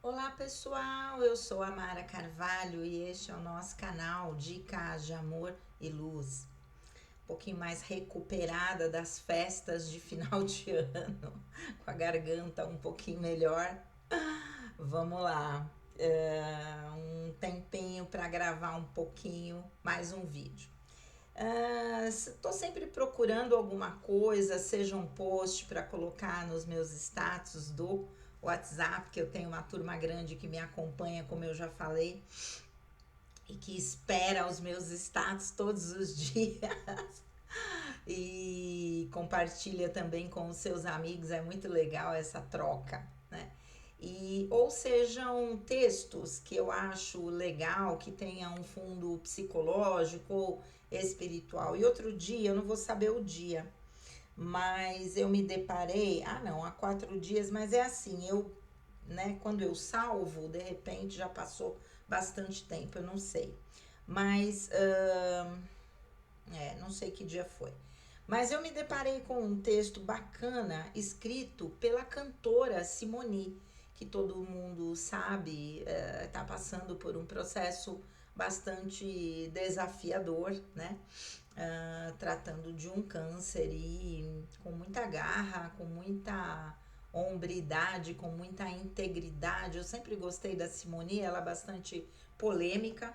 Olá pessoal, eu sou a Mara Carvalho e este é o nosso canal Dicas de Amor e Luz. Um pouquinho mais recuperada das festas de final de ano, com a garganta um pouquinho melhor. Vamos lá, um tempinho para gravar um pouquinho mais um vídeo. Estou sempre procurando alguma coisa, seja um post para colocar nos meus status do WhatsApp, que eu tenho uma turma grande que me acompanha, como eu já falei, e que espera os meus status todos os dias e compartilha também com os seus amigos. É muito legal essa troca, né? Ou sejam textos que eu acho legal, que tenha um fundo psicológico ou espiritual. E outro dia, eu não vou saber o dia, mas eu me deparei, não, há 4 dias, mas é assim, né, quando eu salvo, de repente já passou bastante tempo, eu não sei. Mas, não sei que dia foi. Mas eu me deparei com um texto bacana escrito pela cantora Simone, que todo mundo sabe, está passando por um processo bastante desafiador, né? Tratando de um câncer e com muita garra, com muita hombridade, com muita integridade. Eu sempre gostei da Simone, ela é bastante polêmica,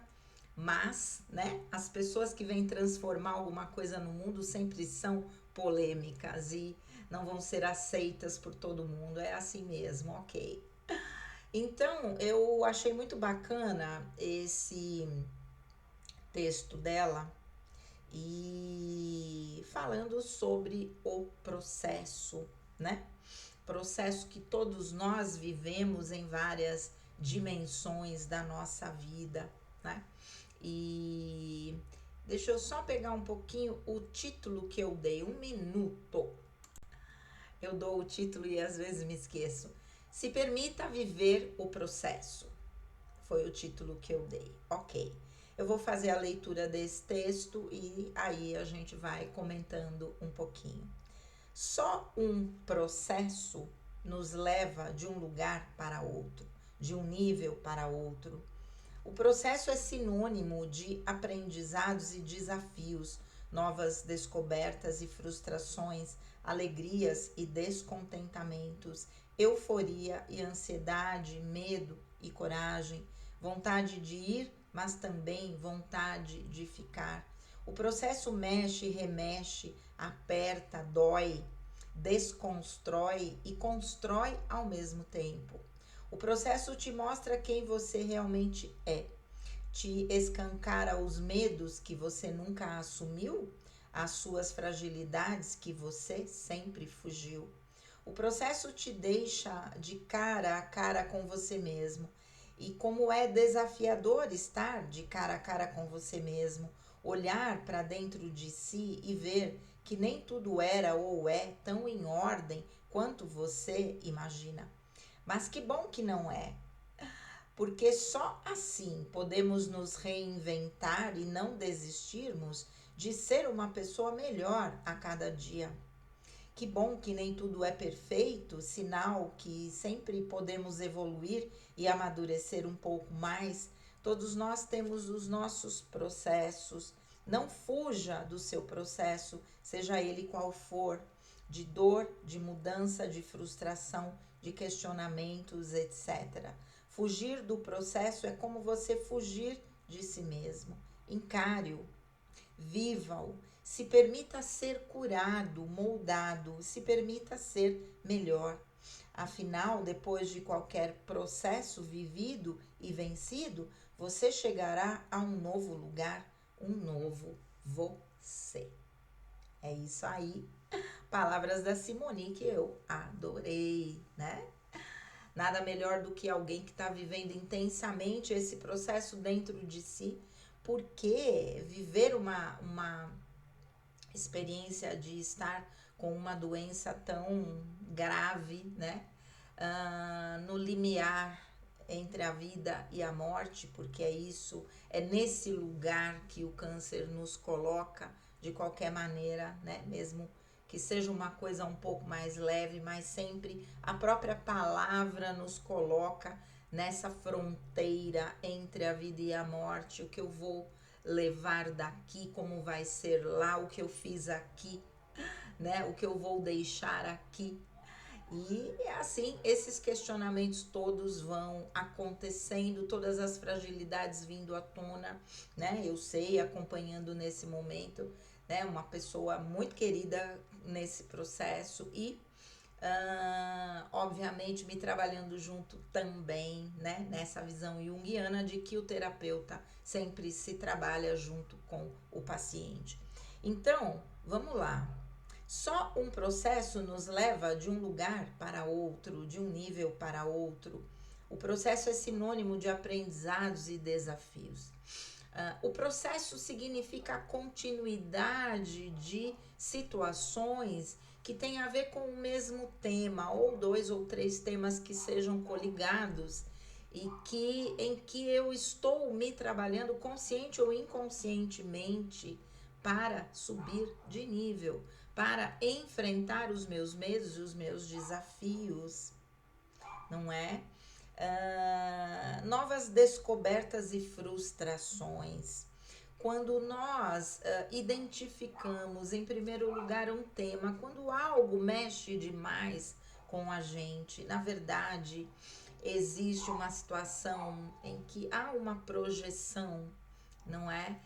mas, né, as pessoas que vêm transformar alguma coisa no mundo sempre são polêmicas e não vão ser aceitas por todo mundo. É assim mesmo, ok. Então, eu achei muito bacana esse texto dela e falando sobre o processo, né? Processo que todos nós vivemos em várias dimensões da nossa vida, né? E deixa eu só pegar um pouquinho o título que eu dei, 1 minuto. Eu dou o título e às vezes me esqueço. Se permita viver o processo. Foi o título que eu dei. Ok. Eu vou fazer a leitura desse texto e aí a gente vai comentando um pouquinho. Só um processo nos leva de um lugar para outro, de um nível para outro. O processo é sinônimo de aprendizados e desafios, novas descobertas e frustrações, alegrias e descontentamentos, euforia e ansiedade, medo e coragem, vontade de ir, mas também vontade de ficar. O processo mexe e remexe, aperta, dói, desconstrói e constrói ao mesmo tempo. O processo te mostra quem você realmente é, te escancara os medos que você nunca assumiu, as suas fragilidades que você sempre fugiu. O processo te deixa de cara a cara com você mesmo. E como é desafiador estar de cara a cara com você mesmo, olhar para dentro de si e ver que nem tudo era ou é tão em ordem quanto você imagina. Mas que bom que não é, porque só assim podemos nos reinventar e não desistirmos de ser uma pessoa melhor a cada dia. Que bom que nem tudo é perfeito, sinal que sempre podemos evoluir e amadurecer um pouco mais. Todos nós temos os nossos processos. Não fuja do seu processo, seja ele qual for, de dor, de mudança, de frustração, de questionamentos, etc. Fugir do processo é como você fugir de si mesmo. Encare-o, viva-o, se permita ser curado, moldado, se permita ser melhor. Afinal, depois de qualquer processo vivido e vencido, você chegará a um novo lugar, um novo você. É isso aí. Palavras da Simone que eu adorei, né? Nada melhor do que alguém que está vivendo intensamente esse processo dentro de si, porque viver uma experiência de estar com uma doença tão grave, né? No limiar entre a vida e a morte, porque é nesse lugar que o câncer nos coloca de qualquer maneira, né? Mesmo que seja uma coisa um pouco mais leve, mas sempre a própria palavra nos coloca nessa fronteira entre a vida e a morte, o que eu vou levar daqui, como vai ser lá, o que eu fiz aqui, né? O que eu vou deixar aqui. E assim, esses questionamentos todos vão acontecendo, todas as fragilidades vindo à tona, né? Eu sei, acompanhando nesse momento, né? Uma pessoa muito querida nesse processo e obviamente me trabalhando junto também, né, nessa visão junguiana de que o terapeuta sempre se trabalha junto com o paciente. Então, vamos lá. Só um processo nos leva de um lugar para outro, de um nível para outro. O processo é sinônimo de aprendizados e desafios. O processo significa a continuidade de situações que têm a ver com o mesmo tema, ou dois ou três temas que sejam coligados e em que eu estou me trabalhando consciente ou inconscientemente para subir de nível, para enfrentar os meus medos e os meus desafios, não é? Novas descobertas e frustrações. Quando nós identificamos, em primeiro lugar, um tema, quando algo mexe demais com a gente, na verdade, existe uma situação em que há uma projeção, não é?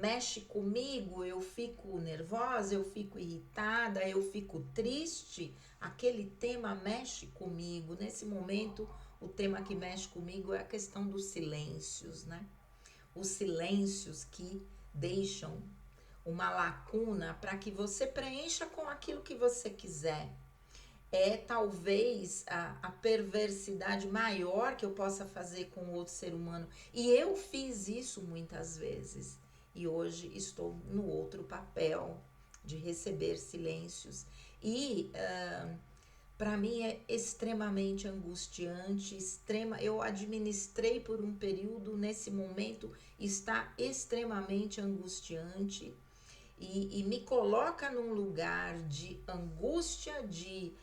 Mexe comigo, eu fico nervosa, eu fico irritada, eu fico triste, aquele tema mexe comigo. Nesse momento, o tema que mexe comigo é a questão dos silêncios, né? Os silêncios que deixam uma lacuna para que você preencha com aquilo que você quiser. É talvez a perversidade maior que eu possa fazer com outro ser humano. E eu fiz isso muitas vezes. E hoje estou no outro papel de receber silêncios. E para mim é extremamente angustiante, eu administrei por um período, nesse momento está extremamente angustiante e me coloca num lugar de angústia, de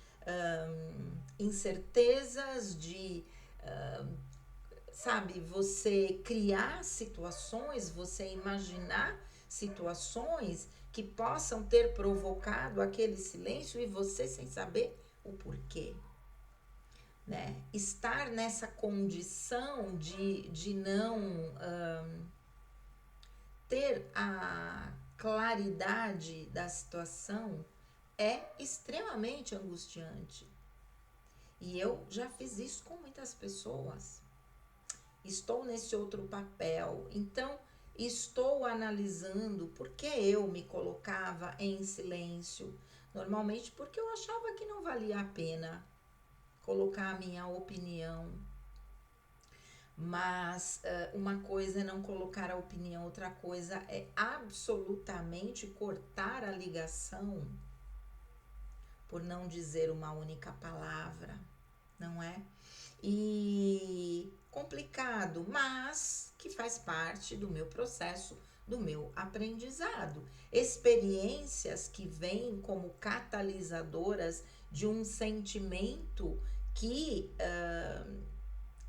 incertezas, de sabe, você criar situações, você imaginar situações que possam ter provocado aquele silêncio e você sem saber o porquê, né? Estar nessa condição de não ter a claridade da situação é extremamente angustiante. E eu já fiz isso com muitas pessoas. Estou nesse outro papel. Então, estou analisando por que eu me colocava em silêncio. Normalmente porque eu achava que não valia a pena colocar a minha opinião. Mas uma coisa é não colocar a opinião, outra coisa é absolutamente cortar a ligação por não dizer uma única palavra, não é? E complicado, mas que faz parte do meu processo, do meu aprendizado. Experiências que vêm como catalisadoras de um sentimento que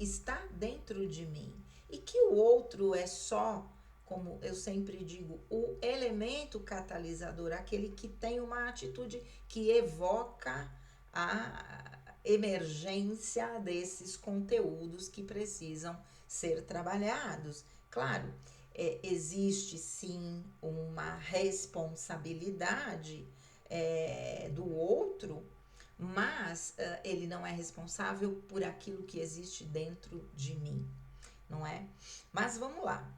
está dentro de mim e que o outro é só, como eu sempre digo, o elemento catalisador, aquele que tem uma atitude que evoca a emergência desses conteúdos que precisam ser trabalhados. Claro, existe sim uma responsabilidade do outro, mas ele não é responsável por aquilo que existe dentro de mim, não é? Mas vamos lá.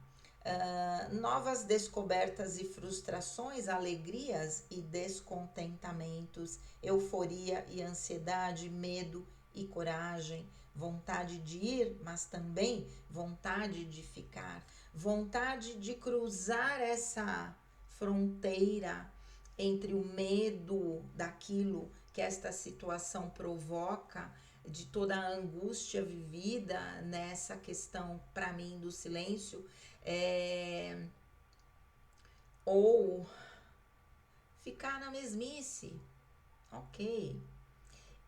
Novas descobertas e frustrações, alegrias e descontentamentos, euforia e ansiedade, medo e coragem, vontade de ir, mas também vontade de ficar, vontade de cruzar essa fronteira entre o medo daquilo que esta situação provoca, de toda a angústia vivida nessa questão, para mim, do silêncio, ou ficar na mesmice, ok.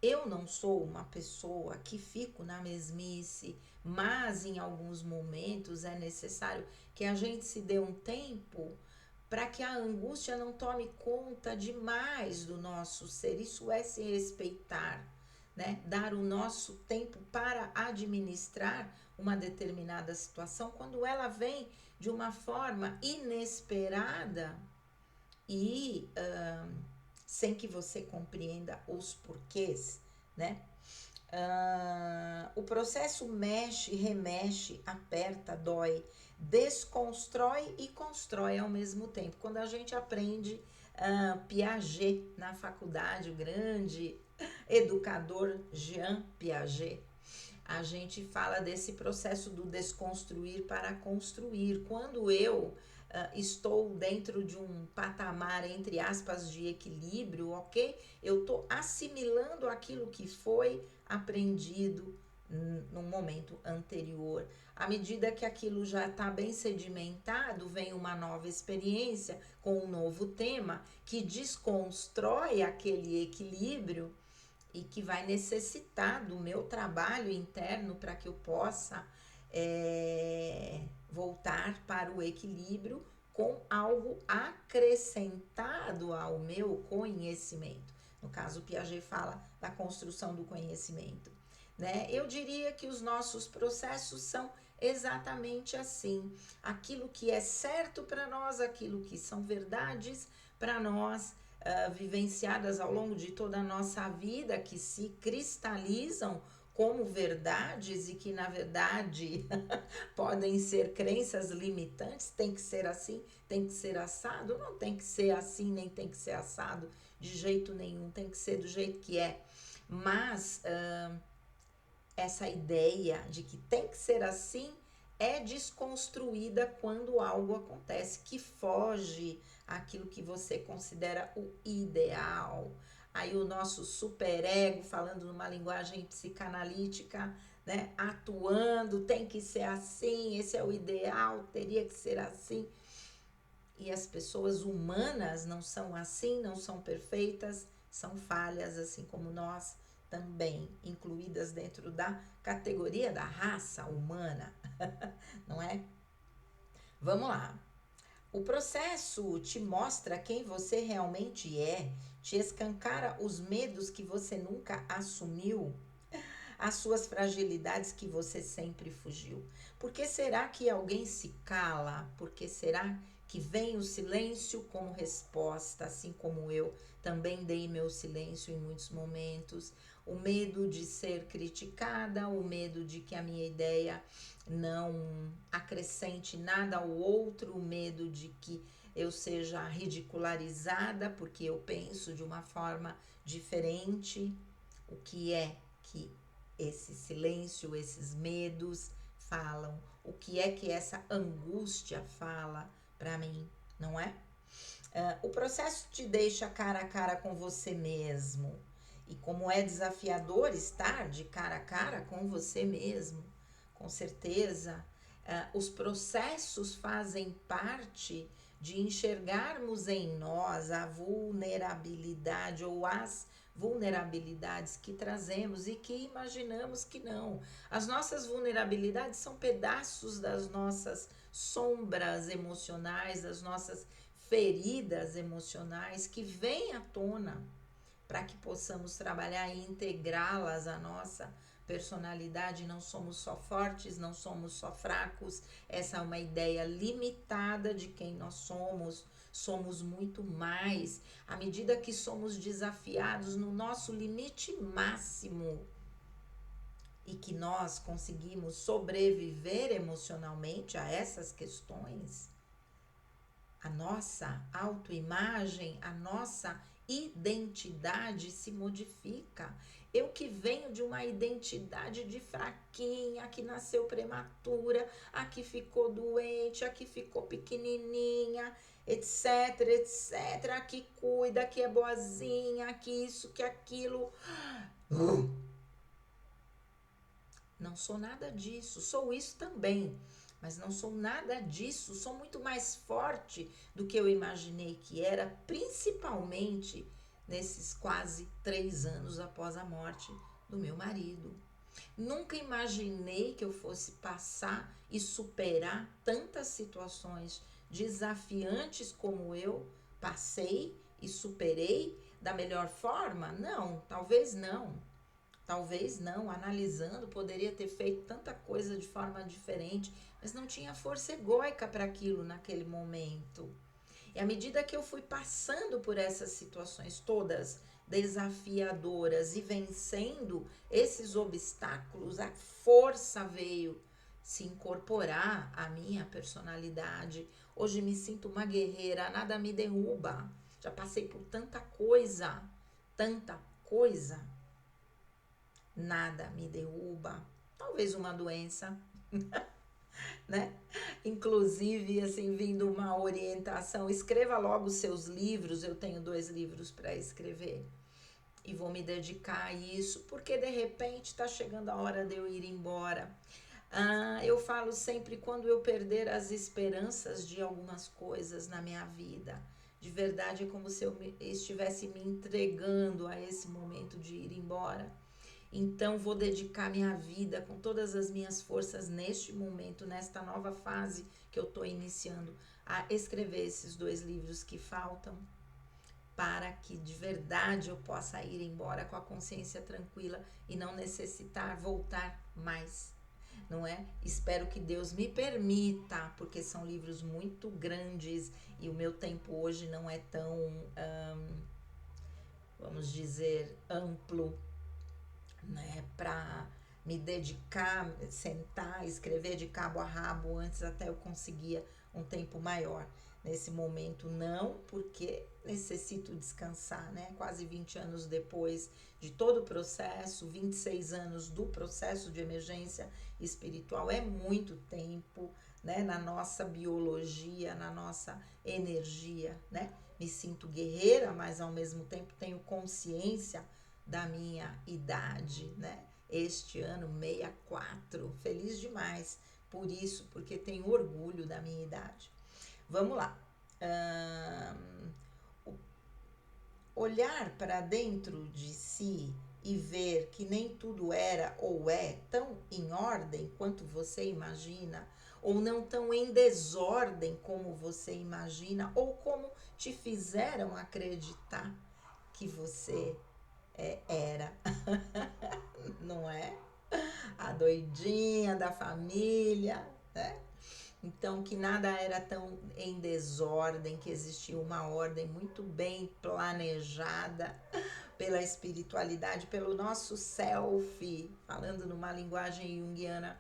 Eu não sou uma pessoa que fico na mesmice, mas em alguns momentos é necessário que a gente se dê um tempo para que a angústia não tome conta demais do nosso ser. Isso é se respeitar, né? Dar o nosso tempo para administrar uma determinada situação quando ela vem de uma forma inesperada e sem que você compreenda os porquês, né? O processo mexe, remexe, aperta, dói, desconstrói e constrói ao mesmo tempo. Quando a gente aprende Piaget na faculdade, o grande educador Jean Piaget, a gente fala desse processo do desconstruir para construir. Quando eu estou dentro de um patamar, entre aspas, de equilíbrio, ok? Eu estou assimilando aquilo que foi aprendido no momento anterior. À medida que aquilo já está bem sedimentado, vem uma nova experiência com um novo tema que desconstrói aquele equilíbrio e que vai necessitar do meu trabalho interno para que eu possa voltar para o equilíbrio com algo acrescentado ao meu conhecimento. No caso, Piaget fala da construção do conhecimento, né? Eu diria que os nossos processos são exatamente assim. Aquilo que é certo para nós, aquilo que são verdades para nós, vivenciadas ao longo de toda a nossa vida, que se cristalizam como verdades e que, na verdade, podem ser crenças limitantes. Tem que ser assim, tem que ser assado. Não tem que ser assim, nem tem que ser assado de jeito nenhum. Tem que ser do jeito que é. Mas essa ideia de que tem que ser assim é desconstruída quando algo acontece que foge àquilo que você considera o ideal. Aí o nosso superego, falando numa linguagem psicanalítica, né, atuando, tem que ser assim, esse é o ideal, teria que ser assim. E as pessoas humanas não são assim, não são perfeitas, são falhas, assim como nós também, incluídas dentro da categoria da raça humana, não é? Vamos lá. O processo te mostra quem você realmente é, te escancara os medos que você nunca assumiu, as suas fragilidades que você sempre fugiu. Por que será que alguém se cala? Por que será que vem o silêncio como resposta, assim como eu também dei meu silêncio em muitos momentos? O medo de ser criticada, o medo de que a minha ideia não acrescente nada ao outro, o medo de que eu seja ridicularizada porque eu penso de uma forma diferente. O que é que esse silêncio, esses medos falam? O que é que essa angústia fala para mim, não é? O processo te deixa cara a cara com você mesmo. E como é desafiador estar de cara a cara com você mesmo, com certeza, os processos fazem parte de enxergarmos em nós a vulnerabilidade ou as vulnerabilidades que trazemos e que imaginamos que não. As nossas vulnerabilidades são pedaços das nossas sombras emocionais, das nossas feridas emocionais que vêm à tona para que possamos trabalhar e integrá-las à nossa personalidade. Não somos só fortes, não somos só fracos. Essa é uma ideia limitada de quem nós somos. Somos muito mais à medida que somos desafiados no nosso limite máximo e que nós conseguimos sobreviver emocionalmente a essas questões. A nossa autoimagem, a nossa identidade se modifica. Eu que venho de uma identidade de fraquinha, que nasceu prematura, a que ficou doente, a que ficou pequenininha, etc, etc, a que cuida, a que é boazinha, a que isso, que aquilo. Não sou nada disso, sou isso também, mas não sou nada disso, sou muito mais forte do que eu imaginei que era, principalmente nesses quase 3 anos após a morte do meu marido. Nunca imaginei que eu fosse passar e superar tantas situações desafiantes como eu passei e superei da melhor forma? Não, talvez não. Talvez não, analisando, poderia ter feito tanta coisa de forma diferente, mas não tinha força egóica para aquilo naquele momento. E à medida que eu fui passando por essas situações todas desafiadoras e vencendo esses obstáculos, a força veio se incorporar à minha personalidade. Hoje me sinto uma guerreira, nada me derruba. Já passei por tanta coisa. Nada me derruba. Talvez uma doença, né? Inclusive, assim, vindo uma orientação, escreva logo os seus livros. Eu tenho 2 livros para escrever e vou me dedicar a isso, porque de repente está chegando a hora de eu ir embora. Eu falo sempre, quando eu perder as esperanças de algumas coisas na minha vida, de verdade é como se eu estivesse me entregando a esse momento de ir embora. Então, vou dedicar minha vida com todas as minhas forças neste momento, nesta nova fase que eu estou iniciando, a escrever esses 2 livros que faltam, para que de verdade eu possa ir embora com a consciência tranquila e não necessitar voltar mais, não é? Espero que Deus me permita, porque são livros muito grandes e o meu tempo hoje não é tão, vamos dizer, amplo, né, para me dedicar, sentar, escrever de cabo a rabo. Antes até eu conseguia um tempo maior. Nesse momento não, porque necessito descansar, né? Quase 20 anos depois de todo o processo, 26 anos do processo de emergência espiritual é muito tempo, né? Na nossa biologia, na nossa energia, né? Me sinto guerreira, mas ao mesmo tempo tenho consciência da minha idade, né? Este ano, 64, feliz demais por isso, porque tenho orgulho da minha idade. Vamos lá. Olhar para dentro de si e ver que nem tudo era ou é tão em ordem quanto você imagina, ou não tão em desordem como você imagina, ou como te fizeram acreditar que você era, não é? A doidinha da família, né? Então, que nada era tão em desordem, que existia uma ordem muito bem planejada pela espiritualidade, pelo nosso self, falando numa linguagem junguiana,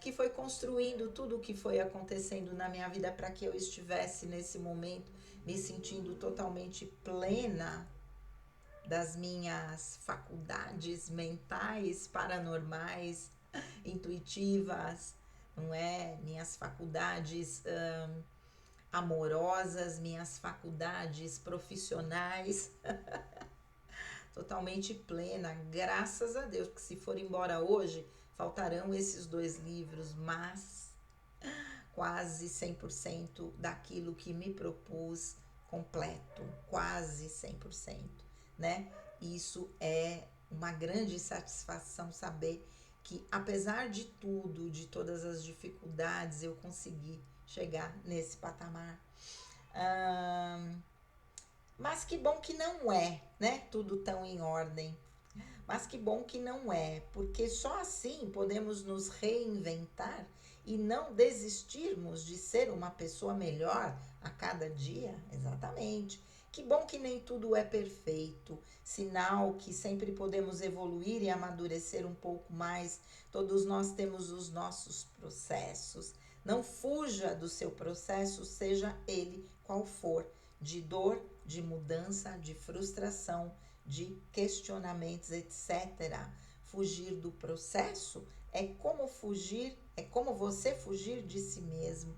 que foi construindo tudo o que foi acontecendo na minha vida para que eu estivesse nesse momento me sentindo totalmente plena das minhas faculdades mentais, paranormais, intuitivas, não é? Minhas faculdades amorosas, minhas faculdades profissionais, totalmente plena, graças a Deus, porque se for embora hoje, faltarão esses 2 livros, mas quase 100% daquilo que me propus completo, quase 100%, né? Isso é uma grande satisfação saber que, apesar de tudo, de todas as dificuldades, eu consegui chegar nesse patamar. Mas que bom que não é, né? Tudo tão em ordem. Mas que bom que não é, porque só assim podemos nos reinventar e não desistirmos de ser uma pessoa melhor a cada dia. Exatamente. Que bom que nem tudo é perfeito, sinal que sempre podemos evoluir e amadurecer um pouco mais. Todos nós temos os nossos processos. Não fuja do seu processo, seja ele qual for, de dor, de mudança, de frustração, de questionamentos, etc. Fugir do processo é como você fugir de si mesmo.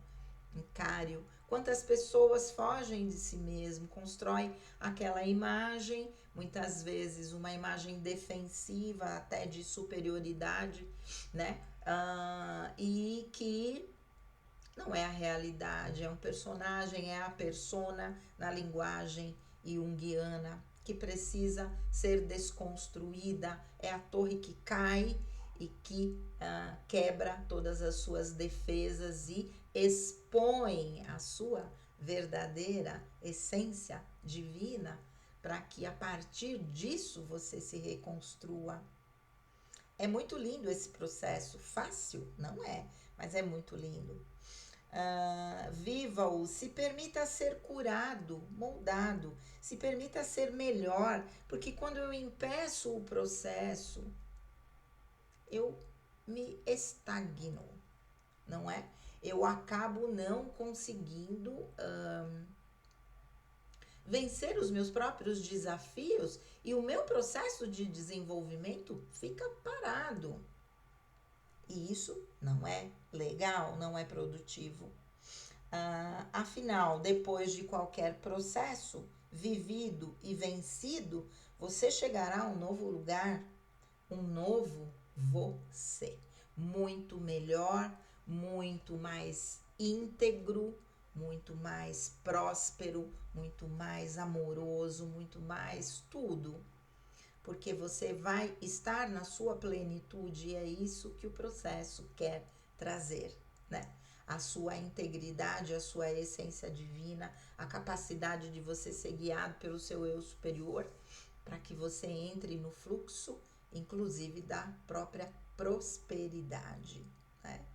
Encare-o. Quantas pessoas fogem de si mesmo, constroem aquela imagem, muitas vezes uma imagem defensiva, até de superioridade, né? E que não é a realidade, é um personagem, é a persona na linguagem junguiana que precisa ser desconstruída, é a torre que cai e que quebra todas as suas defesas e expõe a sua verdadeira essência divina, para que a partir disso você se reconstrua. É muito lindo esse processo, fácil? Não é, mas é muito lindo. Viva-o, se permita ser curado, moldado, se permita ser melhor, porque quando eu impeço o processo, eu me estagno, não é? Eu acabo não conseguindo vencer os meus próprios desafios e o meu processo de desenvolvimento fica parado. E isso não é legal, não é produtivo. Afinal, depois de qualquer processo vivido e vencido, você chegará a um novo lugar, um novo você, muito melhor, muito mais íntegro, muito mais próspero, muito mais amoroso, muito mais tudo. Porque você vai estar na sua plenitude e é isso que o processo quer trazer, né? A sua integridade, a sua essência divina, a capacidade de você ser guiado pelo seu eu superior, para que você entre no fluxo, inclusive da própria prosperidade, né?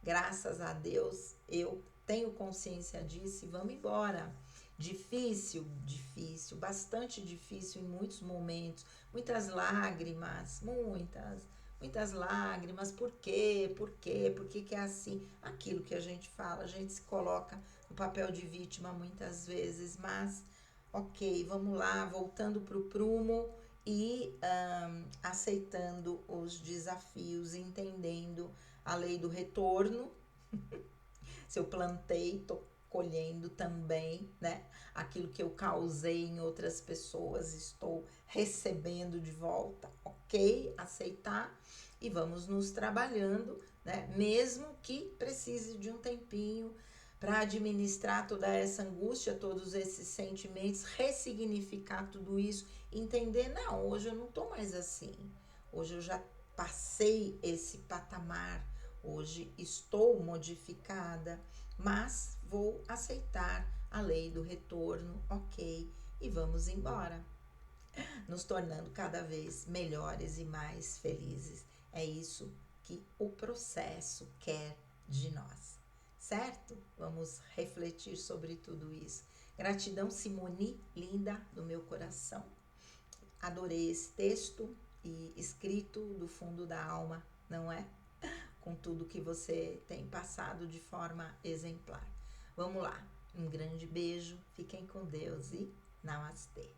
Graças a Deus, eu tenho consciência disso e vamos embora. Difícil, difícil, bastante difícil em muitos momentos, muitas lágrimas, muitas lágrimas. Por quê? Por quê? Por que que é assim? Aquilo que a gente fala, a gente se coloca no papel de vítima muitas vezes, mas ok, vamos lá, voltando para o prumo e aceitando os desafios, entendendo a lei do retorno. Se eu plantei, estou colhendo também, né? Aquilo que eu causei em outras pessoas, estou recebendo de volta, ok? Aceitar e vamos nos trabalhando, né? Mesmo que precise de um tempinho para administrar toda essa angústia, todos esses sentimentos, ressignificar tudo isso, entender, não, hoje eu não estou mais assim, hoje eu já passei esse patamar, hoje estou modificada, mas vou aceitar a lei do retorno, ok, e vamos embora, nos tornando cada vez melhores e mais felizes. É isso que o processo quer de nós, certo? Vamos refletir sobre tudo isso. Gratidão, Simone, linda do meu coração. Adorei esse texto e escrito do fundo da alma, não é? Com tudo que você tem passado de forma exemplar. Vamos lá, um grande beijo, fiquem com Deus e namastê.